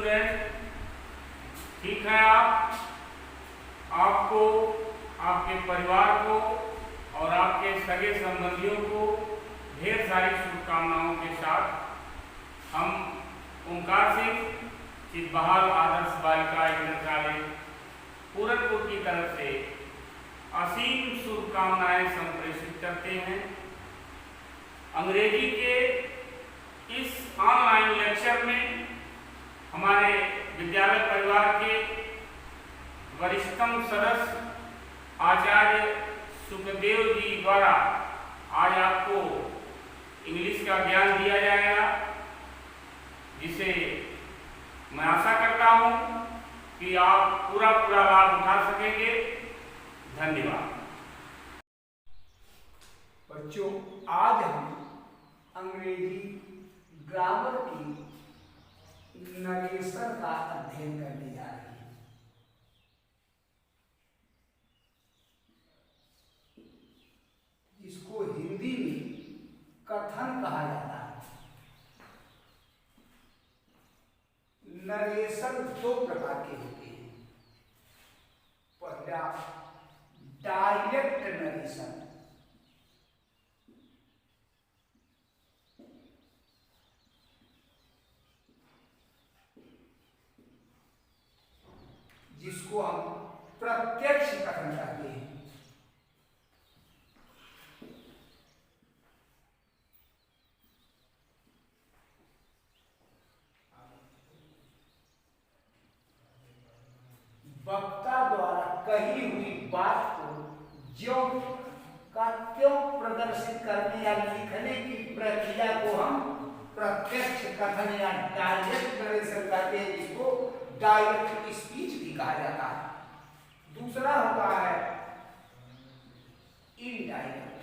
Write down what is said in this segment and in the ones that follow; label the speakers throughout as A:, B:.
A: Student, ठीक है। आपको, आपके परिवार को और आपके सगे संबंधियों को ढेर सारी शुभकामनाओं के साथ हम ओंकार सिंह चितबहाल आदर्श बालिका इंटर कॉलेज पूरनपुर की तरफ से असीम शुभकामनाएं संप्रेषित करते हैं। अंग्रेजी के इस ऑनलाइन लेक्चर में हमारे विद्यालय परिवार के वरिष्ठतम सदस्य आचार्य सुखदेव जी द्वारा आज आपको इंग्लिश का ज्ञान दिया जाएगा, जिसे मैं आशा करता हूं कि आप पूरा लाभ उठा सकेंगे। धन्यवाद।
B: बच्चों, आज हम अंग्रेजी ग्रामर की नरेशन का अध्ययन करने जा रहे हैं। जिसको हिंदी में कथन कहा जाता है। नरेशन दो प्रकार के होते हैं। पहला डायरेक्ट नरेशन, जिसको हम प्रत्यक्ष कथन कहते हैं। वक्ता द्वारा कही हुई बात को ज्यों का त्यों प्रदर्शित करने या लिखने की प्रक्रिया को हम प्रत्यक्ष कथन या डायरेक्ट नरेशन कहते हैं, जिसको डायरेक्ट स्पीच भी कहा जाता है। दूसरा होता है इनडायरेक्ट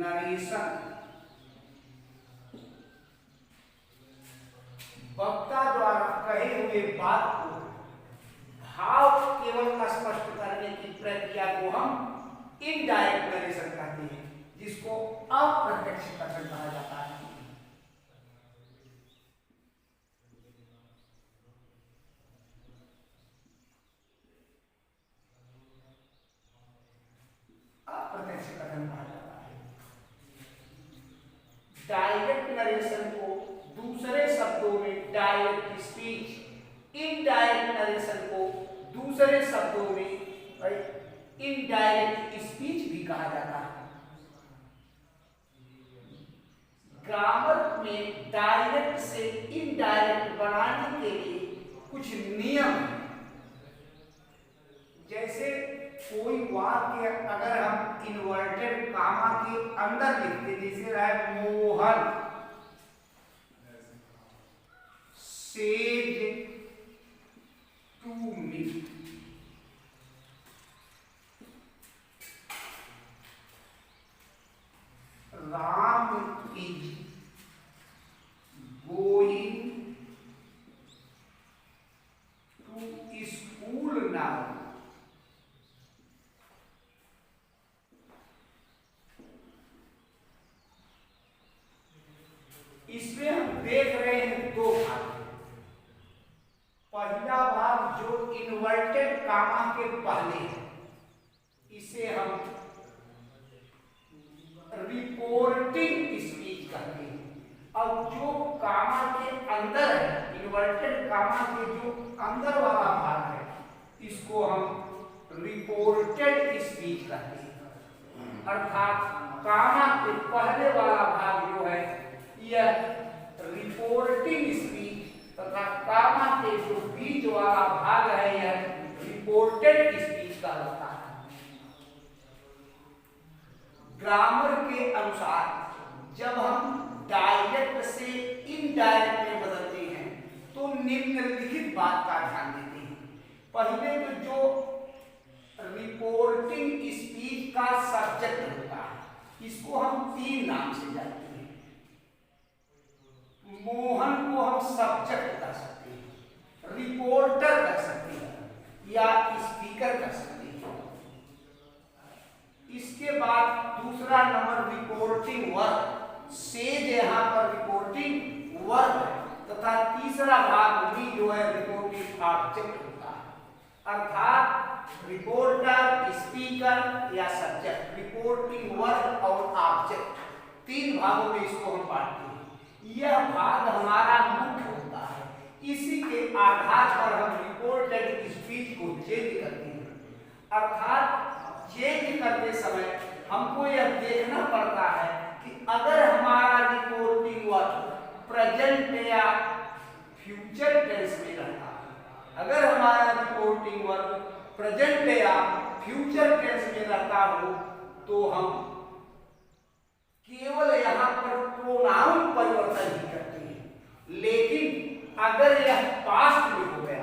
B: नरेशन। वक्ता द्वारा कहे हुए बात को भाव केवल स्पष्ट करने की प्रक्रिया को हम इनडायरेक्ट नरेशन कहते हैं, जिसको अप्रत्यक्ष कथन कहा जाता है। अप्रत्यक्ष कथन कहा जाता है। डायरेक्ट नरेशन को दूसरे शब्दों में डायरेक्ट स्पीच, इनडायरेक्ट नरेशन को दूसरे शब्दों में इनडायरेक्ट स्पीच भी कहा जाता है। ग्रामर में डायरेक्ट से इनडायरेक्ट बनाने के लिए कुछ नियम हैं। जैसे कोई वाक्य अगर हम इन्वर्टेड कामा के अंदर लिखते, जैसे रहा Mohan says to me, Ram is going to school now. इसमें हम देख रहे हैं दो भाग। पहला भाग जो इन्वर्टेड कामा के पहले है, इसे हम रिपोर्टिंग स्पीच कहते हैं। और जो कामा के अंदर है, इन्वर्टेड कामा के जो अंदर वाला भाग है, इसको हम रिपोर्टेड स्पीच कहते हैं। अर्थात कामा के पहले वाला भाग जो है यह रिपोर्टिंग स्पीच तथा कामा के जो बीच वाला भाग है यह रिपोर्टेड स्पीच का होता है। ग्रामर के अनुसार जब हम डायरेक्ट से इनडायरेक्ट में बदलते हैं तो निम्नलिखित बात का ध्यान देते हैं। पहले तो जो रिपोर्टिंग स्पीच का सब्जेक्ट होता है, इसको हम तीन नाम से जानते हैं। मोहन को हम सब्जेक्ट कह सकते हैं, रिपोर्टर कह सकते हैं या स्पीकर कह सकते हैं। इसके बाद दूसरा नंबर रिपोर्टिंग वर्क, सेज यहाँ पर रिपोर्टिंग वर्ब है तथा तीसरा भाग भी जो है रिपोर्टिंग ऑब्जेक्ट होता है। अर्थात रिपोर्टर, स्पीकर या सब्जेक्ट, रिपोर्टिंग वर्ब और ऑब्जेक्ट, तीन भागों में इसको हम बांटते हैं। यह भाग हमारा मुख्य होता है, इसी के आधार पर हम रिपोर्टेड स्पीच को चेंज करते हैं। अर्थात चेंज करते समय हमको यह देखना पड़ता है कि अगर हमारा रिपोर्टिंग वर्ब प्रेजेंट या फ्यूचर टेंस में रहता है, अगर हमारा रिपोर्टिंग वर्ब प्रेजेंट या फ्यूचर टेंस में रहता हो तो हम केवल यहाँ पर प्रोनाउन परिवर्तन ही करते हैं। लेकिन अगर यह पास्ट में हो गया,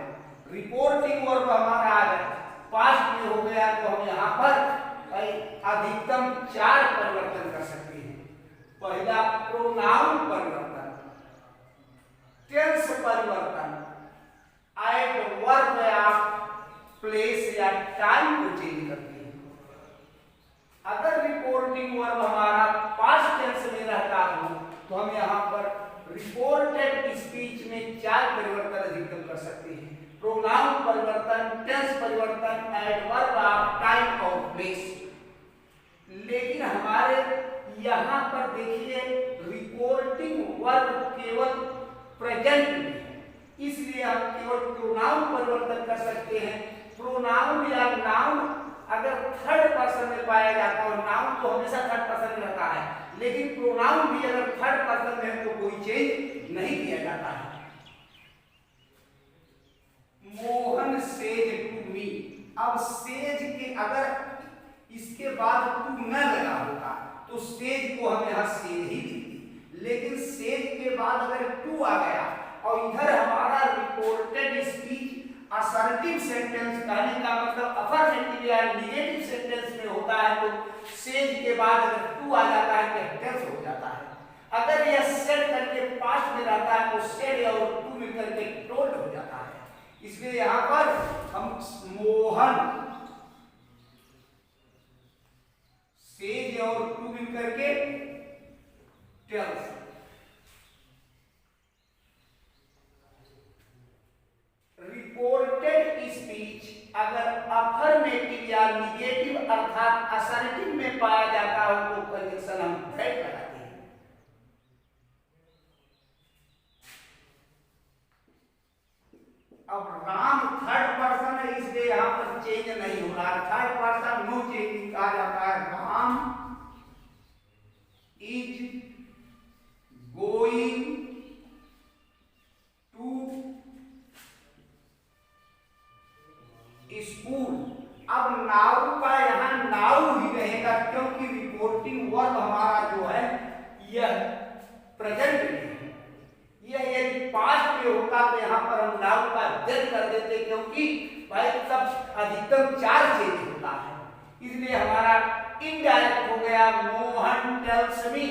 B: रिपोर्टिंग वर्ब हमारा अगर पास्ट में हो गया तो हम यहाँ पर अधिकतम 4 परिवर्तन कर सकते हैं। पहला प्रोनाउन परिवर्तन, टेंस परिवर्तन, एडवर्ब या प्लेस या टाइम को चेंज करते हैं। अगर रिपोर्टिंग वर्ब हमारा पास्ट टेंस में रहता हो तो हम यहाँ पर रिपोर्टेड स्पीच में 4 परिवर्तन अधिकतम कर सकते हैं। प्रोनाउन परिवर्तन, टेंस परिवर्तन, एडवर्ब, टाइम और प्लेस। लेकिन हमारे यहाँ पर देखिए रिपोर्टिंग वर्ब केवल प्रेजेंट में है, इसलिए हम केवल प्रोनाउन परिवर्तन कर सकते हैं। प्रोनाउन या नाउन अगर थर्ड पर्सन में पाया जाता है, नाउन तो हमेशा थर्ड पर्सन में रहता है, लेकिन प्रोनाउन भी अगर थर्ड पर्सन में है तो कोई चेंज नहीं किया जाता है। मोहन सेज टू मी, अब सेज के अगर इसके बाद टू न लगा होता तो सेज को हम यहाँ सेज ही लिखते, लेकिन सेज के बाद अगर टू आ गया और इधर हमारा रिपोर्टेड स्पीच असर्टिव सेंटेंस, कहने का मतलब अफर्मेटिव या नेगेटिव सेंटेंस में होता है तो सेज के बाद अगर टू आ जाता है तो टेंस हो जाता है। अगर यह सेड करके पास्ट में रहता है तो सेड और टू मिलकर के टोल्ड हो जाता है। इसलिए यहाँ पर हम मोहन सेज और टू मिलकर के टेल्स। रिपोर्टेड स्पीच अगर अफर्मेटिव या निगेटिव अर्थात असर्टिव में पाया जाता हो तो कंजक्शन हम दैट लगाते हैं। अब राम थर्ड पर्सन है, इसलिए यहाँ पर चेंज नहीं हो रहा, थर्ड पर्सन नो चेंजिंग कहा जाता है। Ram is going to school. अब नाउ का यहाँ नाउ ही रहेगा क्योंकि रिपोर्टिंग वर्ब हमारा जो है यह प्रेजेंट में है। यह यदि पास्ट में होता तो यहाँ पर हम नाउ का जज कर देते, क्योंकि भाई तब अधिकतम 4 चेंज होता है, इसलिए हमारा इनडायरेक्ट हो गया। Mohan tells me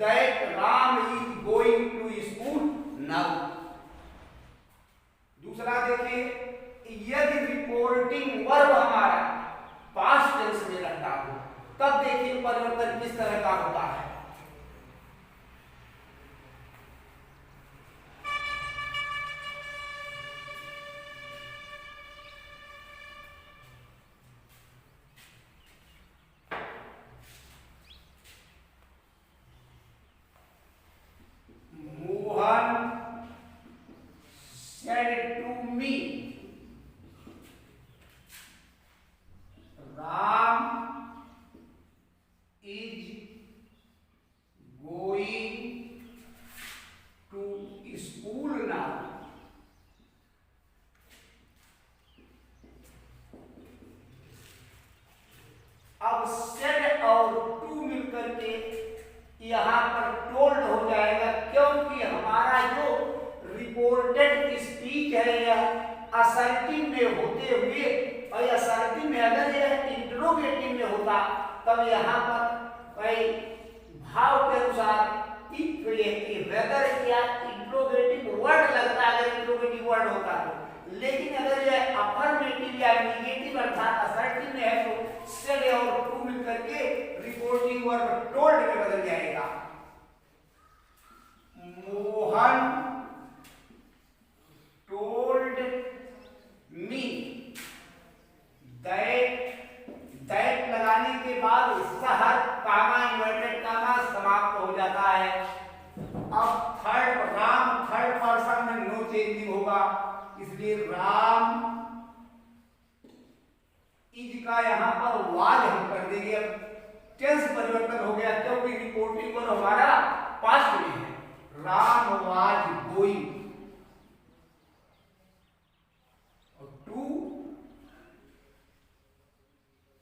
B: that Ram is going to school now. दूसरा देखिए, यदि रिपोर्टिंग वर्ब हमारा पास्ट टेंस में रहता हो तब देखिए परिवर्तन किस तरह का होता है। Mohan said to me, Ram is going to school now. अब सेड और टू मिलकर के यहाँ पर टोल्ड हो जाएगा, क्योंकि हमारा जो रिपोर्टेड स्पीच है यह असर्टिव में होते हुए, और असर्टिव में अगर यह इंट्रोगेटिव में होता तब यहाँ पर भाव के अनुसार इफ वेदर या इंट्रोगेटिव वर्ड लगता है अगर इंट्रोगेटिव वर्ड होता तो। लेकिन अगर यह अफर्मेटिव या नेगेटिव अर्थात असर्टिव में है तो सेड और टू मिलकर के रिपोर्टिंग वर्ब टोल्ड में बदल जाएगा। जाता है। अब राम थर्ड पर्सन में नो चेंजिंग होगा, इसलिए राम इज का यहाँ पर वाज हम कर देंगे। अब टेंस परिवर्तन हो गया क्योंकि रिपोर्टिंग वर्ब हमारा पास्ट में है। Ram was going to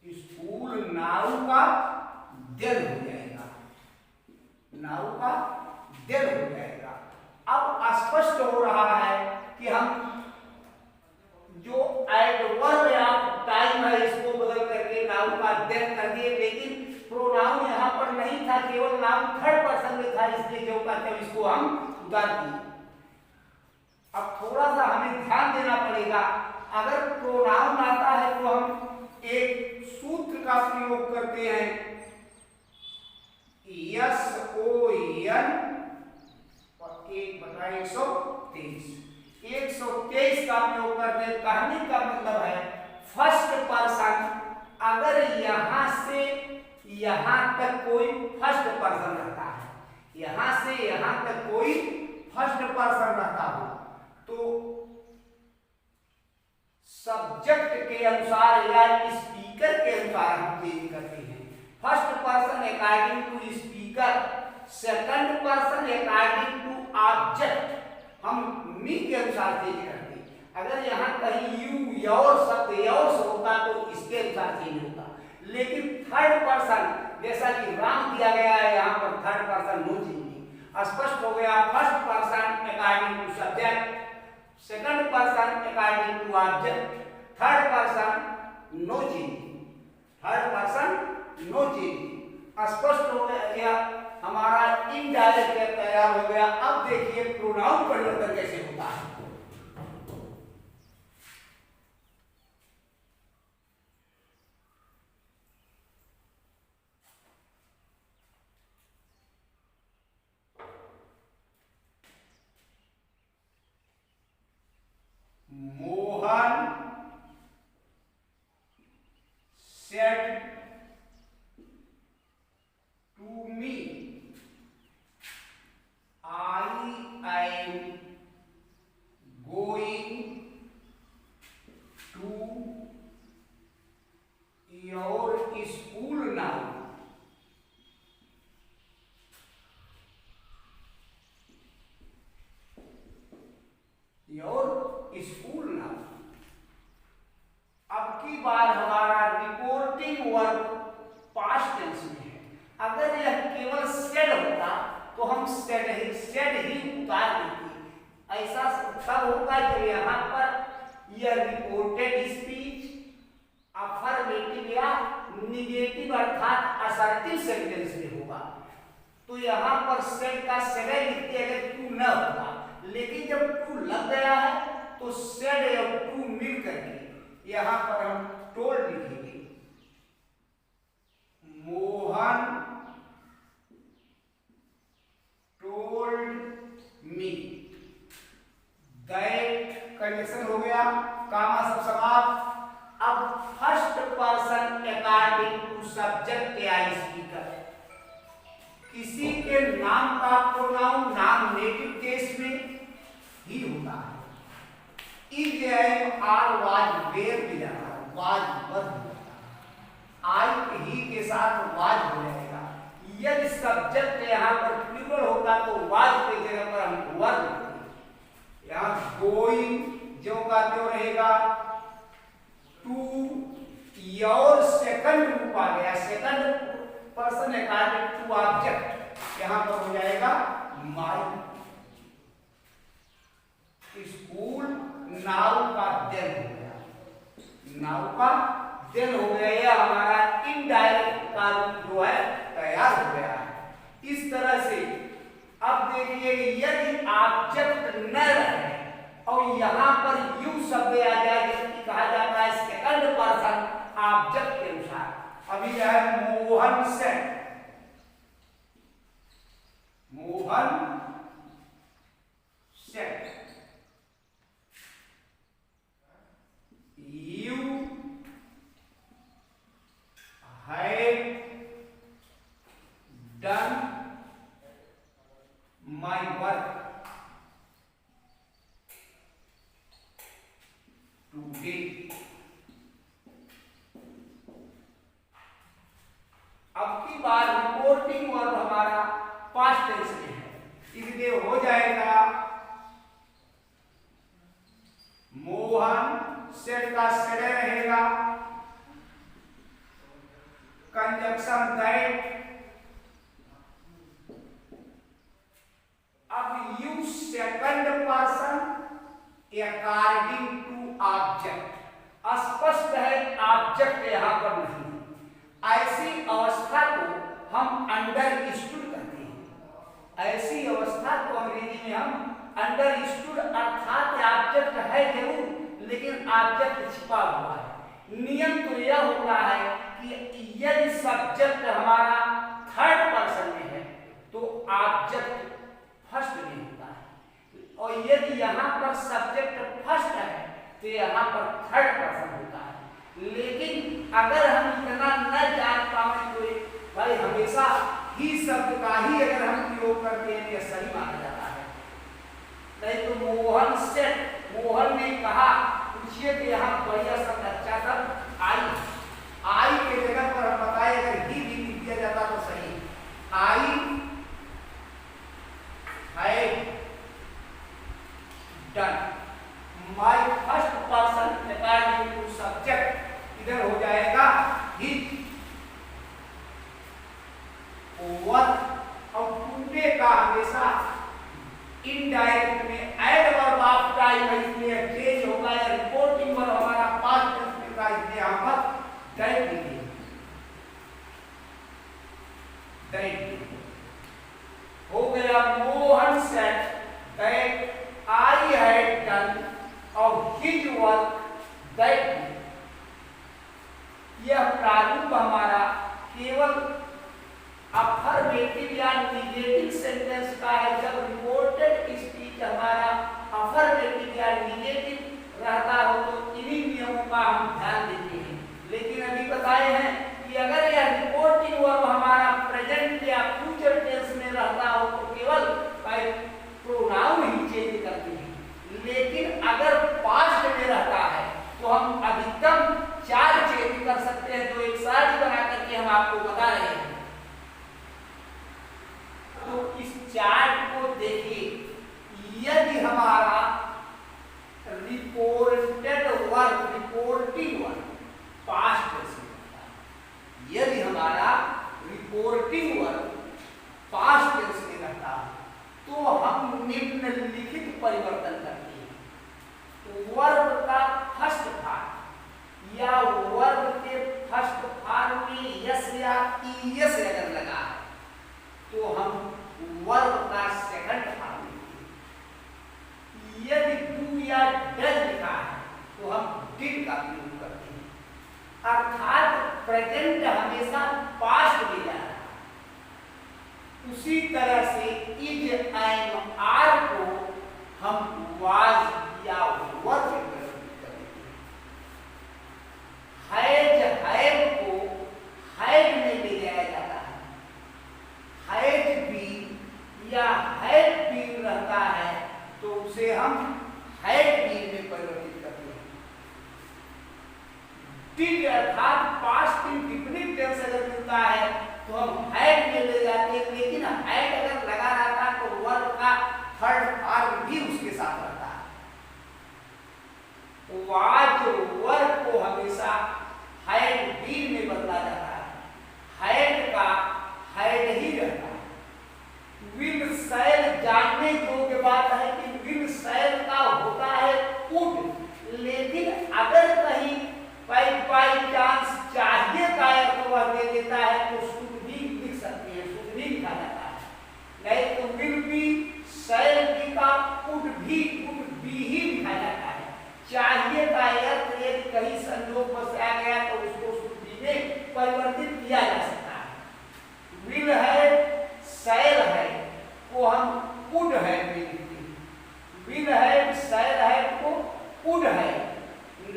B: school, now का देन हो जाएगा, नाउ का देन हो जाएगा। अब स्पष्ट हो रहा है कि हम जो एडवर्ब या टाइम है इसको बदल करके नाउन का देन कर दिए, लेकिन प्रोनाउन यहाँ पर नहीं था, केवल नाउन थर्ड पर्सन में था, इसलिए जो कहते हैं इसको हम उतार दिए। अब थोड़ा सा हमें ध्यान देना पड़ेगा, अगर प्रोनाउन आता है तो हम एक सूत्र का प्रयोग करते हैं, SON और 1/123 123 का प्रयोग करते। कहने का मतलब है फर्स्ट पर्सन, अगर यहां से यहां तक कोई फर्स्ट पर्सन रहता है, यहां से यहां तक कोई फर्स्ट पर्सन रहता हो तो सब्जेक्ट के अनुसार या स्पीकर के अनुसार हम चेंज करते हैं। First person according to speaker, second person according to object हम मी के अनुसार चेंज करते हैं। अगर यहाँ कहीं यू योर शब्द योर्स होता तो इसके अनुसार चेंज होता, लेकिन थर्ड पर्सन जैसा कि राम दिया गया है यहाँ पर थर्ड पर्सन नो चेंजिंग। स्पष्ट हो गया, first person according to subject, second person according to object, third person no changing, third person no changing. स्पष्ट हो गया, हमारा इनडायरेक्ट तैयार हो गया। अब देखिए प्रोनाउन परिवर्तन कैसे होता है। Mohan said to me, I am going to your school now. Your school now. अब की बार हमारा रिपोर्टिंग वर्ब पास्ट टेंस में है। अगर यह केवल सेड होता तो हम सेड ही उतार देते। ऐसा तब होगा जब यहाँ पर यह रिपोर्टेड स्पीच अफर्मेटिव या निगेटिव अर्थात असर्टिव सेंटेंस में होगा, तो यहाँ पर सेड का सेड लिखते अगर टू न होगा, लेकिन जब टू लग गया है तो सेड और टू मिल करके यहाँ पर हम टोल्ड लिखेंगे। Mohan told me, that condition हो गया, कामा सब समाप्त। अब फर्स्ट पर्सन अकॉर्डिंग टू सब्जेक्ट या स्पीकर, किसी के नाम का प्रोनाउन नाम नेटिव केस में ही होता है। Is am are was were भी जाता है, वाज बद हो जाता है, आई ही के साथ वाज हो जाएगा। यदि सब्जेक्ट यहाँ पर प्लूरल होता तो वाज की जगह पर हम वर लिखते। यहाँ गोइंग जो का जो रहेगा, टू योर सेकंड रूप आ गया, second person according to object, यहाँ पर हो जाएगा माई स्कूल। नाउ का देन हो गया, नाउ का देन हो गया, यह हमारा इनडायरेक्ट का रूप जो है तैयार हो गया है। इस तरह से अब देखिए यदि ऑब्जेक्ट न रहे और यहाँ पर यू शब्द आ जाए जिसकी कहा जाता है सेकंड पर्सन ऑब्जेक्ट के अनुसार। अभी जो है मोहन से, मोहन से, you have done टेंस में है, इसलिए हो जाएगा मोहन, सेट का सेड रहेगा, कंजक्शन दैट। अब use second person according to object. स्पष्ट है ऑब्जेक्ट यहां पर नहीं। ऐसी अवस्था को हम अंडरस्टूड कहते हैं। ऐसी अवस्था को अंग्रेजी में हम अंडरस्टूड, अर्थात ऑब्जेक्ट है जरूर लेकिन ऑब्जेक्ट छिपा हुआ है। नियम तो यह होता है कि यदि सब्जेक्ट हमारा थर्ड पर्सन में है तो ऑब्जेक्ट फर्स्ट में होता है, और यदि यहाँ पर सब्जेक्ट फर्स्ट है तो यहाँ पर थर्ड पर्सन होता है। लेकिन अगर हम इतना न जान पाए तो भाई हमेशा ही शब्द का ही अगर हम प्रयोग करते हैं यह सही माना जाता है। नहीं तो मोहन से, मोहन ने कहा, पूछिए कि यहाँ बढ़िया शब्द अच्छा शब्द आई, आई के जगह पर हम बताए अगर ही भी लिख दिया जाता तो सही। आई had done, my first person according to subject, इधर हो जाएगा he work। और टूटे का हमेशा इनडायरेक्ट में एडवर्ब ऑफ टाइम है, इसलिए चेंज होगा या रिपोर्टिंग वर्ब हमारा पास्ट टेंस में का, इसलिए हम दैट लिखेंगे, दैट हो गया। Mohan said that I had done और हिज वर्क दैट। यह प्रारूप हमारा केवल अफर्मेटिव या निगेटिव सेंटेंस का है। जब रिपोर्टेड स्पीच हमारा अफर्मेटिव या निगेटिव रहता हो तो इन्हीं नियमों का हम ध्यान देते हैं। लेकिन अभी बताए हैं कि अगर यह रिपोर्टिंग वर्ब हमारा प्रेजेंट या फ्यूचर टेंस में रहता हो तो केवल प्रोनाउन ही चेंज करते हैं। लेकिन अगर पास्ट में रहता है तो हम अधिकतम 4 चेंज कर सकते हैं। तो एक साथ बना करके हम आपको बता रहे हैं। तो इस चार्ट को देखिए, यदि हमारा reported verb, reporting verb past tense में रहता है, यदि हमारा रिपोर्टिंग वर्ब पास्ट टेंस में रहता है तो हम निम्नलिखित परिवर्तन करते हैं। वर्ब का फर्स्ट फॉर्म या वर्ब के फर्स्ट फॉर्म में यस या ईएस अगर लगा है तो हम वर्ब का सेकंड फॉर्म लिखते हैं। यदि डू या डज लिखा है तो हम डिड का प्रयोग करते हैं। अर्थात प्रेजेंट हमेशा पास्ट में जा रहा है। उसी तरह से इज एंड आर को हम वाज या वर में परिवर्तित कर देते हैं। हैज, हैव को हैड में ले जाया जाता है। हैज बीन या हैड बीन रहता है तो उसे हम हैड बीन में परिवर्तित करते हैं। डिड अर्थात पास्ट इंडिफिनिट टेंस अगर मिलता है तो हम हैड में ले जाते हैं। लेकिन हैड अगर लगा रहता तो वर्ब का थर्ड फॉर्म भी उसके साथ रहता है। वाज वर्ब को हमेशा हैड बीन में बदला जाता है। हैड का हैड ही रहता है। विल शैल जानने योग्य बात है कि विल शैल का होता है वुड। लेकिन अगर कहीं बाई चांस चाहिए का अर्थ वह दे देता है तो शुड भी लिख सकते हैं, शुड भी लिखा जाता है। नहीं तो विल बी, शैल बी का वुड भी ही लिखा जाता है। चाहिए का अर्थ यदि कहीं संयोग बस आ गया तो उसको शुड भी में परिवर्तित किया जा सकता है। विल है, शैल है को हम वुड है में लिखते हैं। विल है, शैल है को वुड है।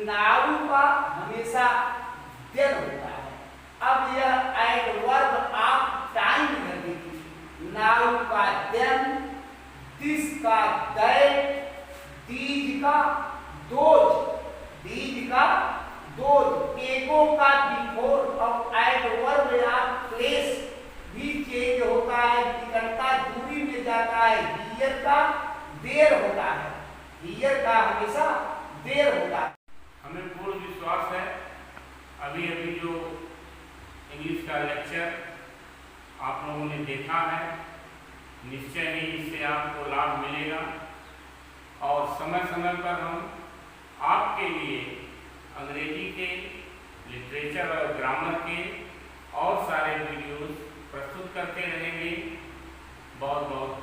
B: नाउन का हमेशा देन होता है। अब यह एडवर्ब ऑफ टाइम है। नाउन का देन, दिस का दैट, दीज का दोज, दीज का दोज, एगो का बिफोर और एडवर्ब या प्लेस भी चेंज होता है। निकटता, दूरी जाता है, हियर का देर होता है, हियर का हमेशा देर होता है।
A: हमें पूर्ण विश्वास है अभी अभी जो इंग्लिश का लेक्चर आप लोगों ने देखा है, निश्चय ही इससे आपको लाभ मिलेगा और समय समय पर हम आपके लिए अंग्रेजी के, लिटरेचर और ग्रामर के और सारे वीडियोस प्रस्तुत करते रहेंगे। बहुत बहुत